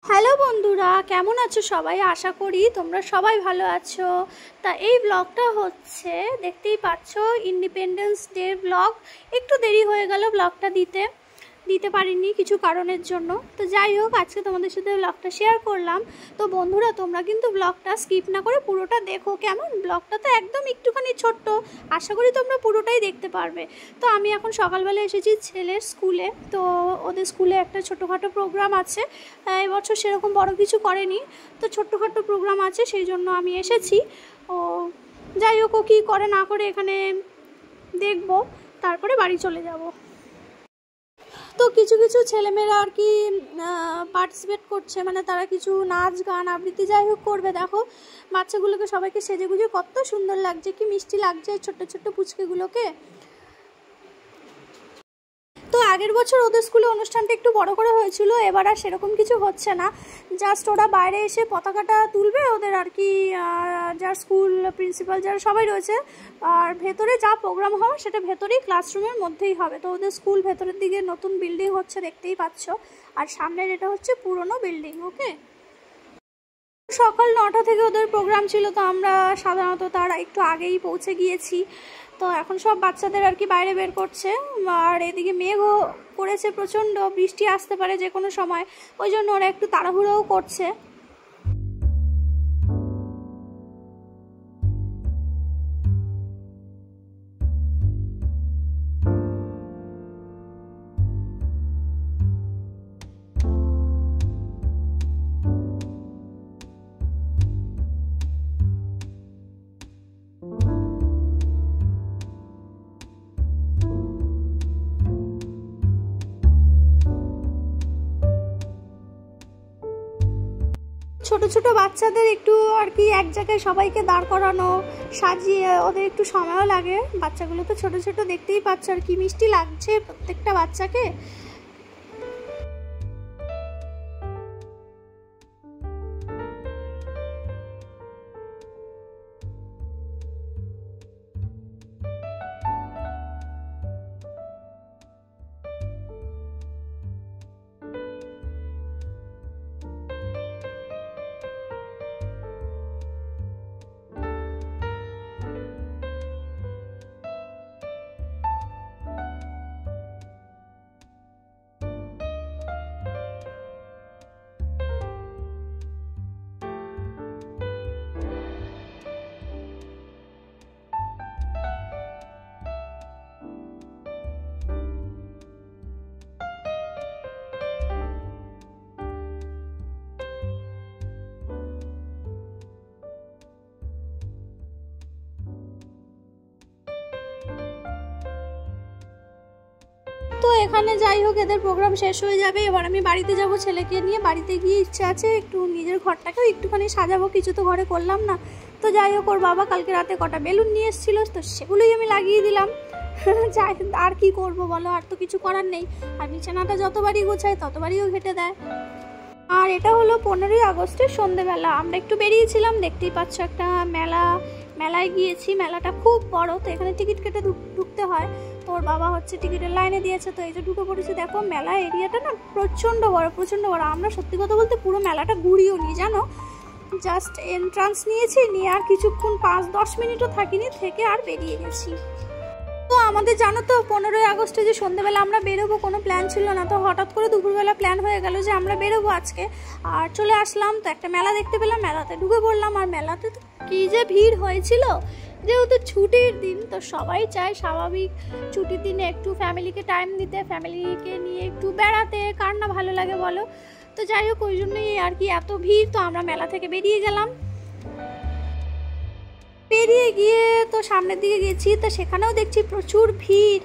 Hello বন্ধুরা, কেমন আছো সবাই? আশা করি তোমরা সবাই ভালো আছো। তা এই ব্লগটা হচ্ছে, দেখতেই পাচ্ছ, ইন্ডিপেন্ডেন্স ডে ব্লগ। একটু দেরি হয়ে গেল ব্লগটা দিতে পারিনি কিছু কারণের জন্য। তো যাই হোক, আজকে তোমাদের সাথে ব্লগটা শেয়ার করলাম। তো বন্ধুরা, তোমরা কিন্তু ব্লগটা স্কিপ না করে পুরোটা দেখো, কেমন? ব্লগটা তো একদম একটুখানি ছোট্ট, আশা করি তোমরা পুরোটাই দেখতে পারবে। তো আমি এখন সকালবেলা এসেছি ছেলের স্কুলে। তো ওদের স্কুলে একটা ছোটোখাটো প্রোগ্রাম আছে। এবছর সেরকম বড় কিছু করেনি, তো ছোট্টখাটো প্রোগ্রাম আছে, সেই জন্য আমি এসেছি। ও যাই হোক, ও কী করে না করে এখানে দেখবো, তারপরে বাড়ি চলে যাব। তো কিছু কিছু ছেলেমেয়েরা আর কি পার্টিসিপেট করছে, মানে তারা কিছু নাচ গান আবৃত্তি যাই হোক করবে। দেখো বাচ্চাগুলোকে সবাইকে সেজেগুজে কত সুন্দর লাগছে, কি মিষ্টি লাগছে ছোট্ট ছোট্ট পুচকেগুলোকে। তো আগের বছর ওদের স্কুলে অনুষ্ঠানটা একটু বড় করে হয়েছিল, এবার আর সেরকম কিছু হচ্ছে না। জাস্ট ওরা বাইরে এসে পতাকাটা তুলবে, ওদের আর কি যার স্কুল প্রিন্সিপাল যারা সবাই রয়েছে। আর ভেতরে যা প্রোগ্রাম হবে সেটা ভেতরেই ক্লাসরুমের মধ্যেই হবে। তো ওদের স্কুল ভেতরের দিকে নতুন বিল্ডিং হচ্ছে, দেখতেই পাচ্ছ। আর সামনের এটা হচ্ছে পুরনো বিল্ডিং। ওকে, সকাল 9টা থেকে ওদের প্রোগ্রাম ছিল, তো আমরা সাধারণত তার একটু আগেই পৌঁছে গিয়েছি। তো এখন সব বাচ্চাদের আর কি বাইরে বের করছে। আর এদিকে মেঘও করেছে প্রচণ্ড, বৃষ্টি আসতে পারে যে কোনো সময়, ওই জন্য ওরা একটু তাড়াহুড়োও করছে। ছোট ছোট বাচ্চাদের একটু আর কি এক জায়গায় সবাইকে দাঁড় করানো, সাজিয়ে, ওদের একটু সময়ও লাগে। বাচ্চাগুলো তো ছোট ছোট, দেখতেই পাচ্ছ, আর কি মিষ্টি লাগছে প্রত্যেকটা বাচ্চাকে। তো এখানে যাই হোক, এদের প্রোগ্রাম শেষ হয়ে যাবে, এবার আমি বাড়িতে যাব ছেলেকে নিয়ে। বাড়িতে গিয়ে ইচ্ছা আছে একটু নিজের ঘরটাকেও একটুখানি সাজাবো, কিছু তো ঘরে করলাম না। তো যাই হোক, ওর বাবা কালকে রাতে কটা বেলুন নিয়ে এসেছিলো, তো সেগুলোই আমি লাগিয়ে দিলাম। যাই, আর কি করব বলো, আর তো কিছু করার নেই। আর বিছানাটা যতবারই গোছায় ততবারইও ঘেটে দেয়। আর এটা হলো 15ই আগস্টের সন্ধেবেলা, আমরা একটু বেরিয়েছিলাম, দেখতেই পাচ্ছ একটা মেলায় গিয়েছি। মেলাটা খুব বড়, তো এখানে টিকিট কেটে ঢুকতে হয়। তো ওর বাবা হচ্ছে টিকিটের লাইনে দিয়েছে, তো এই যে ঢুকে পড়েছি। দেখো মেলা এরিয়াটা না প্রচণ্ড বড়। আমরা সত্যি কথা বলতে পুরো মেলাটা ঘুরিও নি, জানো, জাস্ট এন্ট্রান্স নিয়েছি, নিয়ে আর কিছুক্ষণ 5-10 মিনিটও থাকিনি, থেকে আর বেরিয়ে গেছি। তো আমাদের জানো তো 15ই আগস্টে যে সন্ধ্যেবেলা আমরা বেরোবো, কোনো প্ল্যান ছিল না। তো হঠাৎ করে দুপুরবেলা প্ল্যান হয়ে গেল যে আমরা বেরোবো আজকে। আর চলে আসলাম, তো একটা মেলা দেখতে পেলাম, মেলাতে ঢুকে পড়লাম। আর মেলাতে তো কী যে ভিড় হয়েছিল, যেহেতু ছুটির দিন, তো সবাই চায় স্বাভাবিক ছুটির দিনে একটু ফ্যামিলিকে টাইম দিতে, ফ্যামিলিকে নিয়ে একটু বেড়াতে, কার না ভালো লাগে বলো। তো যাই হোক, ওই জন্যই আর কি এত ভিড়। তো আমরা মেলা থেকে বেরিয়ে গেলাম। বেরিয়ে গিয়ে তো সামনের দিকে গেছি, তো সেখানেও দেখছি প্রচুর ভিড়।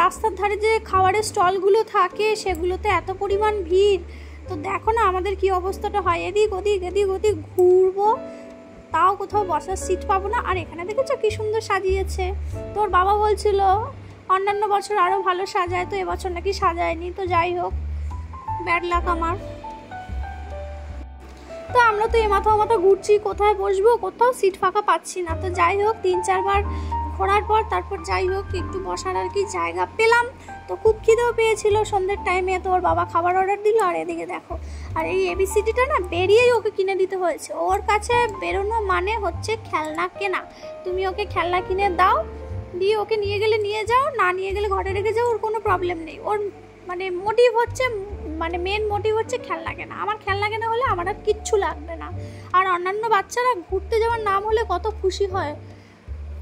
রাস্তার ধারে যে খাবারের স্টলগুলো থাকে সেগুলোতে এত পরিমাণ ভিড়। তো দেখো না আমাদের কি অবস্থাটা হয়, এদিক ওদিক ঘুরবো, তাও কোথাও বসার সিট পাবো না। আর এখানে দেখেছো কি সুন্দর সাজিয়েছে। তোর বাবা বলছিল অন্যান্য বছর আরও ভালো সাজায়, তো এবছর নাকি সাজায়নি। তো যাই হোক, ব্যাড লাক আমার। তো আমরা তো এ মাথা ঘুরছি, কোথায় বসবো, কোথাও সিট ফাঁকা পাচ্ছি না। তো যাই হোক, 3-4 বার ঘোরার পর তারপর যাই হোক একটু বসার আর কি জায়গা পেলাম। তো খুব খিদেও পেয়েছিল সন্ধ্যের টাইমে, তো ওর বাবা খাবার অর্ডার দিল। আর এদিকে দেখো, আর এই ABCDটা না বেরিয়েই ওকে কিনে দিতে হয়েছে। ওর কাছে বেরোনো মানে হচ্ছে খেলনা কেনা। তুমি ওকে খেলনা কিনে দাও, দিয়ে ওকে নিয়ে গেলে নিয়ে যাও, না নিয়ে গেলে ঘরে রেখে যাও, ওর কোনো প্রবলেম নেই। ওর মানে মোটিভ হচ্ছে, মানে মেন মোটিভ হচ্ছে খেলনা কেনা। আমার খেলনা কেনা হলে আমার আর কিচ্ছু লাগবে না। আর অন্যান্য বাচ্চারা ঘুরতে যাওয়ার নাম হলে কত খুশি হয়,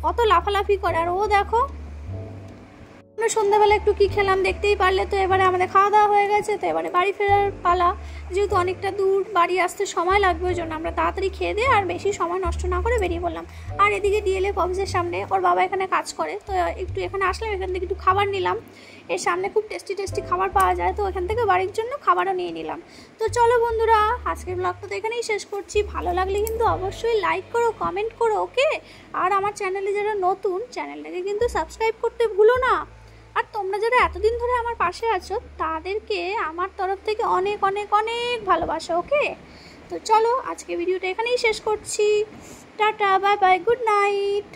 কত লাফালাফি করে। আর ও দেখো, আমরা সন্ধ্যাবেলা একটু কি খেলাম দেখতেই পারলে। তো এবারে আমাদের খাওয়া দাওয়া হয়ে গেছে, তো এবারে বাড়ি ফেরার পালা। যেহেতু অনেকটা দূর, বাড়ি আসতে সময় লাগবে, ওই জন্য আমরা তাড়াতাড়ি খেয়ে দিয়ে আর বেশি সময় নষ্ট না করে বেরিয়ে পড়লাম। আর এদিকে DLF অফিসের সামনে ওর বাবা এখানে কাজ করে, তো একটু এখানে আসলাম, এখান থেকে একটু খাবার নিলাম। এর সামনে খুব টেস্টি টেস্টি খাবার পাওয়া যায়, তো এখান থেকে বাড়ির জন্য খাবারও নিয়ে নিলাম। তো চলো বন্ধুরা, আজকের ব্লগটা তো এখানেই শেষ করছি। ভালো লাগলে কিন্তু অবশ্যই লাইক করো, কমেন্ট করো, ওকে। আর আমার চ্যানেলে যারা নতুন, চ্যানেলটাকে কিন্তু সাবস্ক্রাইব করতে ভুলো না। আর তোমরা যারা এতদিন ধরে আমার পাশে আছো, তাদেরকে আমার তরফ থেকে অনেক অনেক অনেক ভালোবাসা, ওকে। তো চলো, আজকে ভিডিওটা এখানেই শেষ করছি। Tata, bye bye, good night.